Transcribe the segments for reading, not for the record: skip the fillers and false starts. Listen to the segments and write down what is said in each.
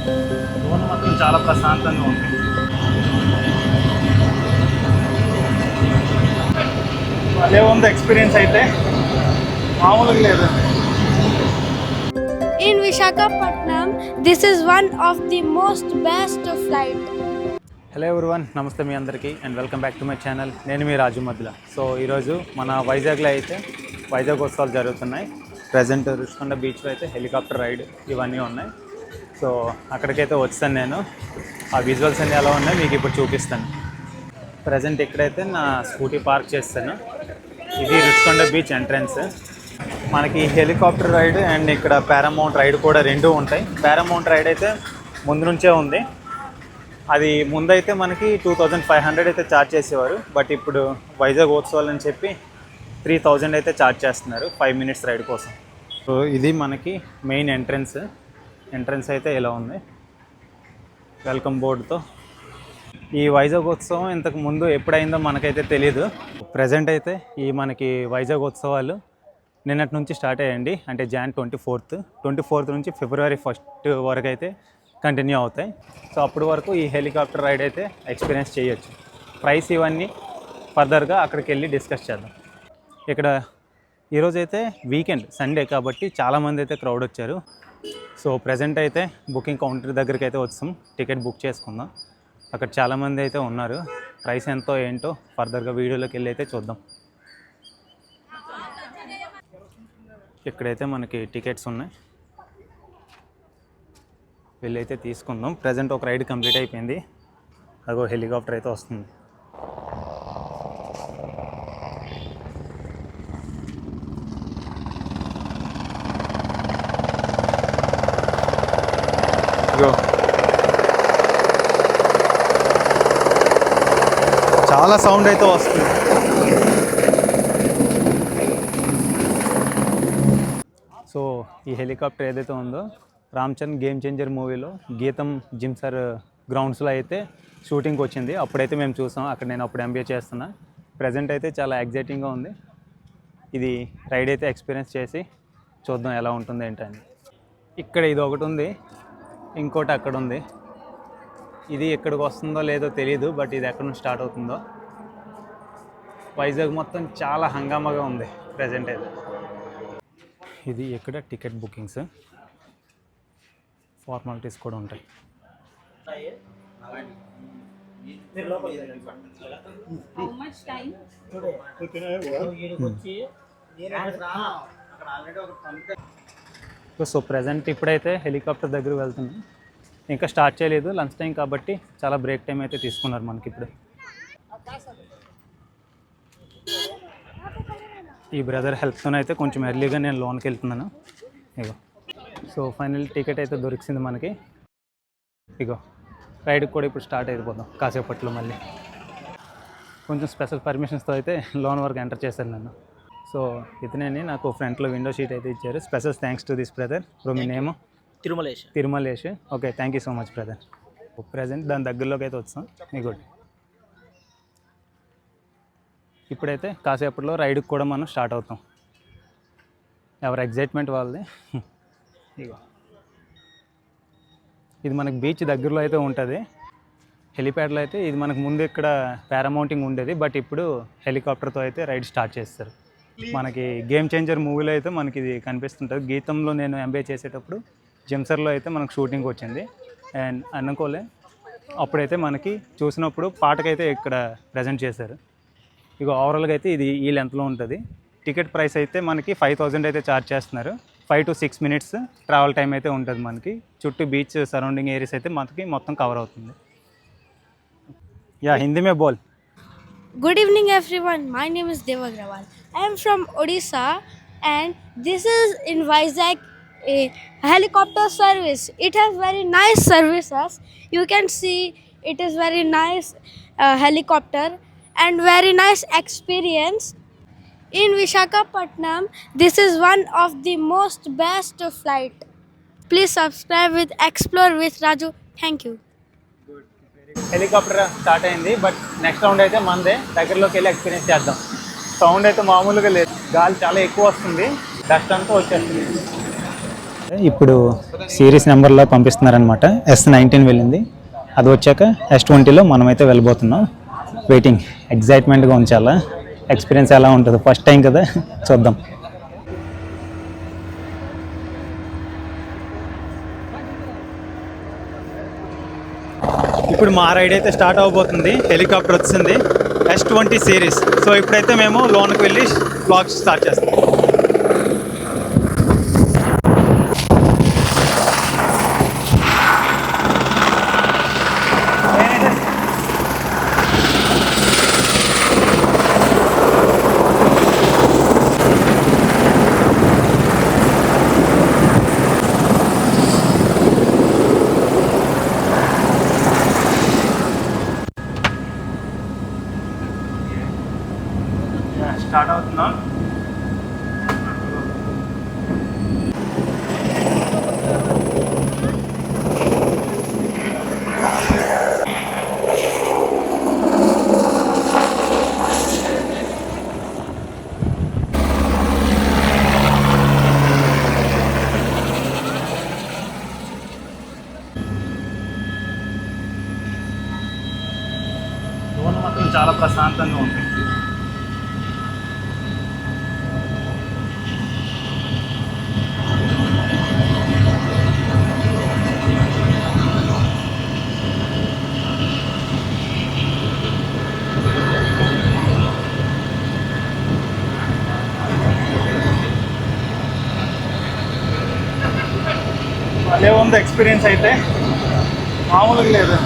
లోన మాత్రం చాలా ప్రశాంతంగా ఉంది. అదే ఉంది ఎక్స్పీరియన్స్ అయితే మామూలుగా లేదు. In Visakhapatnam, this is one of the most best flight. Hello everyone, నమస్తే మీ అందరికీ and welcome back to my channel. నేను మీ రాజు మద్దుల. సో ఈరోజు మన వైజాగ్లో అయితే వైజాగ్ ఉత్సవాలు జరుగుతున్నాయి. ప్రజెంట్ రుషికొండ బీచ్లో అయితే హెలికాప్టర్ రైడ్ ఇవన్నీ ఉన్నాయి. సో అక్కడికైతే వచ్చాను నేను. ఆ విజువల్స్ అన్నీ ఎలా ఉన్నాయి మీకు ఇప్పుడు చూపిస్తాను. ప్రజెంట్ ఇక్కడైతే నా స్కూటీ పార్క్ చేస్తాను. ఇది రుషికొండ బీచ్ ఎంట్రన్స్. మనకి హెలికాప్టర్ రైడ్ అండ్ ఇక్కడ పారామౌంట్ రైడ్ కూడా రెండూ ఉంటాయి. పారామౌంట్ రైడ్ అయితే ముందు నుంచే ఉంది. అది ముందైతే మనకి 2500 అయితే ఛార్జ్ చేసేవారు. బట్ ఇప్పుడు వైజాగ్ ఉత్సవాలు అని చెప్పి 3000 అయితే ఛార్జ్ చేస్తున్నారు 5 మినిట్స్ రైడ్ కోసం. సో ఇది మనకి మెయిన్ ఎంట్రన్స్ అయితే ఇలా ఉంది వెల్కమ్ బోర్డుతో. ఈ వైజాగ్ ఉత్సవం ఇంతకు ముందు ఎప్పుడైందో మనకైతే తెలీదు. ప్రజెంట్ అయితే ఈ మనకి వైజాగ్ ఉత్సవాలు నిన్నటి నుంచి స్టార్ట్ అయ్యండి. అంటే Jan 24 నుంచి February 1 వరకు అయితే కంటిన్యూ అవుతాయి. సో అప్పటి వరకు ఈ హెలికాప్టర్ రైడ్ అయితే ఎక్స్పీరియన్స్ చేయొచ్చు. ప్రైస్ ఇవన్నీ ఫర్దర్గా అక్కడికి వెళ్ళి డిస్కస్ చేద్దాం. ఇక్కడ ఈరోజైతే వీకెండ్ సండే కాబట్టి చాలామంది అయితే క్రౌడ్ వచ్చారు. సో ప్రజెంట్ అయితే బుకింగ్ కౌంటర్ దగ్గరికి అయితే వచ్చాం. టికెట్ బుక్ చేసుకుందాం. అక్కడ చాలామంది అయితే ఉన్నారు. ప్రైస్ ఎంతో ఏంటో ఫర్దర్గా వీడియోలోకి వెళ్ళి అయితే చూద్దాం. ఇక్కడైతే మనకి టికెట్స్ ఉన్నాయి, వెళ్ళైతే తీసుకుందాం. ప్రజెంట్ ఒక రైడ్ కంప్లీట్ అయిపోయింది. అగో హెలికాప్టర్ అయితే వస్తుంది. చాలా సౌండ్ అయితే వస్తుంది. సో ఈ హెలికాప్టర్ ఏదైతే ఉందో రామ్ చరణ్ గేమ్ చేంజర్ మూవీలో గీతం జిమ్ సార్ గ్రౌండ్స్లో అయితే షూటింగ్కి వచ్చింది. అప్పుడైతే మేము చూసాం. అక్కడ నేను అప్పుడు MBA చేస్తున్నా. ప్రజెంట్ అయితే చాలా ఎగ్జైటింగ్గా ఉంది. ఇది రైడ్ అయితే ఎక్స్పీరియన్స్ చేసి చూద్దాం ఎలా ఉంటుంది ఏంటని. ఇక్కడ ఇది ఒకటి ఉంది, ఇంకోటి అక్కడ ఉంది. ఇది ఎక్కడికి వస్తుందో లేదో తెలియదు, బట్ ఇది ఎక్కడి నుంచి స్టార్ట్ అవుతుందో. వైజాగ్ మొత్తం చాలా హంగామాగా ఉంది ప్రజెంట్ అయితే. ఇది ఇక్కడ టికెట్ బుకింగ్స్, ఫార్మాలిటీస్ కూడా ఉంటాయి. సో ప్రజెంట్ ఇప్పుడైతే హెలికాప్టర్ దగ్గర వెళ్తున్నాం. ఇంకా స్టార్ట్ చేయలేదు, లంచ్ టైం కాబట్టి చాలా బ్రేక్ టైం అయితే తీసుకున్నారు మనకి ఇప్పుడు. ఈ బ్రదర్ హెల్ప్తోనైతే కొంచెం ఎర్లీగా నేను లోన్కి వెళ్తున్నాను. ఇగో సో ఫైనల్ టికెట్ అయితే దొరికింది మనకి. ఇగో రైడ్కి కూడా ఇప్పుడు స్టార్ట్ అయిపోదాం కాసేపట్లో. మళ్ళీ కొంచెం స్పెషల్ పర్మిషన్స్తో అయితే లోన్ వరకు ఎంటర్ చేశాను నన్ను. సో ఇతనేని నాకు ఫ్రంట్లో విండో షీట్ అయితే ఇచ్చారు. Special thanks to this brother. From me name Tirumalesh. Okay, thank you so much brother. Present దాని దగ్గరలోకి అయితే వచ్చాం. మీకు ఇప్పుడైతే కాసేపట్లో రైడ్కి కూడా మనం స్టార్ట్ అవుతాం. ఎవరి ఎగ్జైట్మెంట్ వాళ్ళది. ఇగో ఇది మనకి బీచ్ దగ్గరలో అయితే ఉంటుంది. హెలిప్యాడ్లో అయితే ఇది మనకు ముందు ఇక్కడ పారామౌంటింగ్ ఉండేది, బట్ ఇప్పుడు హెలికాప్టర్తో అయితే రైడ్ స్టార్ట్ చేస్తారు. మనకి గేమ్ చేంజర్ మూవీలో అయితే మనకి ఇది కనిపిస్తుంటుంది. గీతంలో నేను MBA చేసేటప్పుడు జిమ్సర్లో అయితే మనకు షూటింగ్ వచ్చింది. అండ్ అనుకోలే అప్పుడైతే మనకి చూసినప్పుడు పాటకైతే ఇక్కడ ప్రజెంట్ చేశారు. ఇక ఓవరాల్గా అయితే ఇది ఈ లెంత్లో ఉంటుంది. టికెట్ ప్రైస్ అయితే మనకి 5000 అయితే ఛార్జ్ చేస్తున్నారు. 5 to 6 మినిట్స్ ట్రావెల్ టైం అయితే ఉంటుంది మనకి. చుట్టూ బీచ్ సరౌండింగ్ ఏరియాస్ అయితే మనకి మొత్తం కవర్ అవుతుంది. Yeah Hindi May boll. Good evening everyone. My name is Deva Agrawal. I am from Odisha and this is in Vizag a helicopter service. It has very nice services. You can see it is very nice helicopter and very nice experience. In Visakhapatnam, this is one of the most best flight. Please subscribe with Explore with Raju. Thank you. Helicopter start అయింది, but next round అయితే మనదే. దగ్గరలోకి వెళ్ళి experience చేద్దాం. Sound అయితే మామూలుగా లేదు, గాలి చాలా ఎక్కువ వస్తుంది, డస్ట్ అంతా వచ్చేస్తుంది. ఇప్పుడు సిరీస్ నెంబర్లో పంపిస్తున్నారనమాట. S19 వెళ్ళింది, అది వచ్చాక S20లో మనమైతే వెళ్ళబోతున్నాం. వెయిటింగ్, ఎగ్జైట్మెంట్గా ఉంచాలా. ఎక్స్పీరియన్స్ ఎలా ఉంటుందో, ఫస్ట్ టైం కదా, చూద్దాం. ఇప్పుడు మా రైడ్ అయితే స్టార్ట్ అవబోతుంది. హెలికాప్టర్ వచ్చింది, S20 సిరీస్. సో ఇప్పుడైతే మేము లోన్కి వెళ్ళి బ్లాగ్ స్టార్ట్ చేస్తాం. స్టార్ట్ అవుతున్నాం. లోన్ మాత్రం చాలా ప్రశాంతంగా ఉంది. భలే ఉంది ఎక్స్పీరియన్స్ అయితే, మామూలుగా లేదు.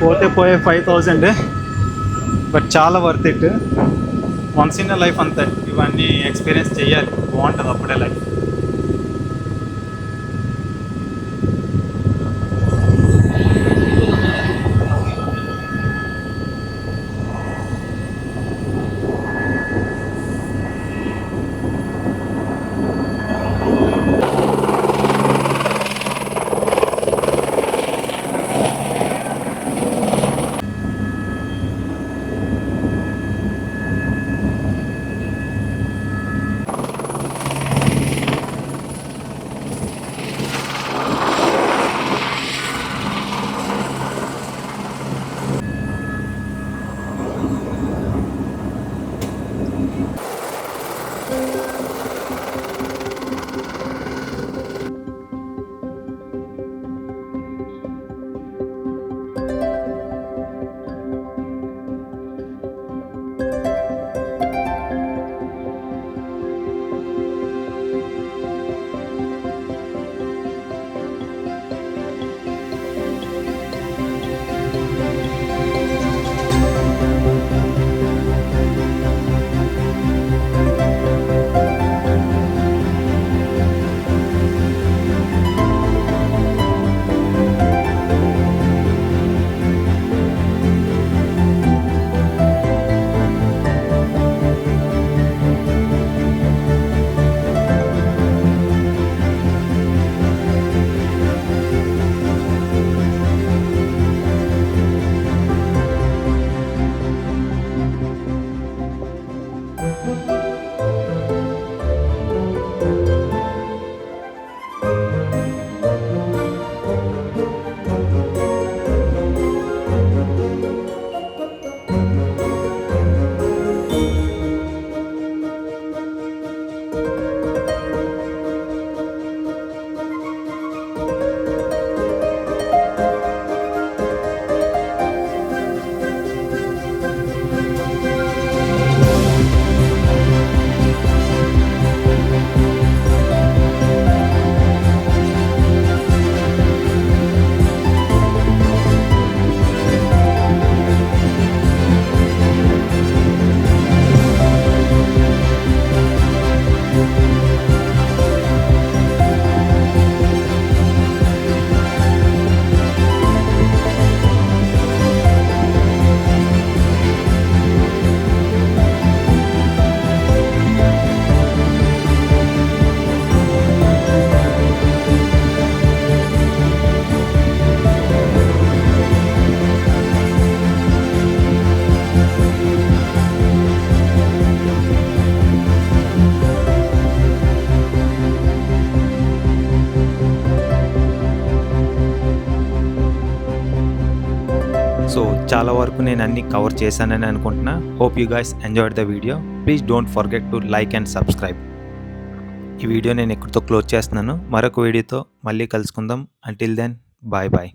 పోతే పోయే 5000, బట్ చాలా worth it. Once in life అంతే, ఇవన్నీ ఎక్స్పీరియన్స్ చేయాలి, బాగుంటుంది అప్పుడే లైఫ్. సో చాలా వరకు నేను అన్ని కవర్ చేశానని అనుకుంటున్నా. Hope you guys enjoyed the video. Please don't forget to like and subscribe. ఈ వీడియో నేను ఇక్కడితో క్లోజ్ చేస్తున్నాను. మరొక వీడియోతో మళ్ళీ కలుసుకుందాం. Until then bye bye.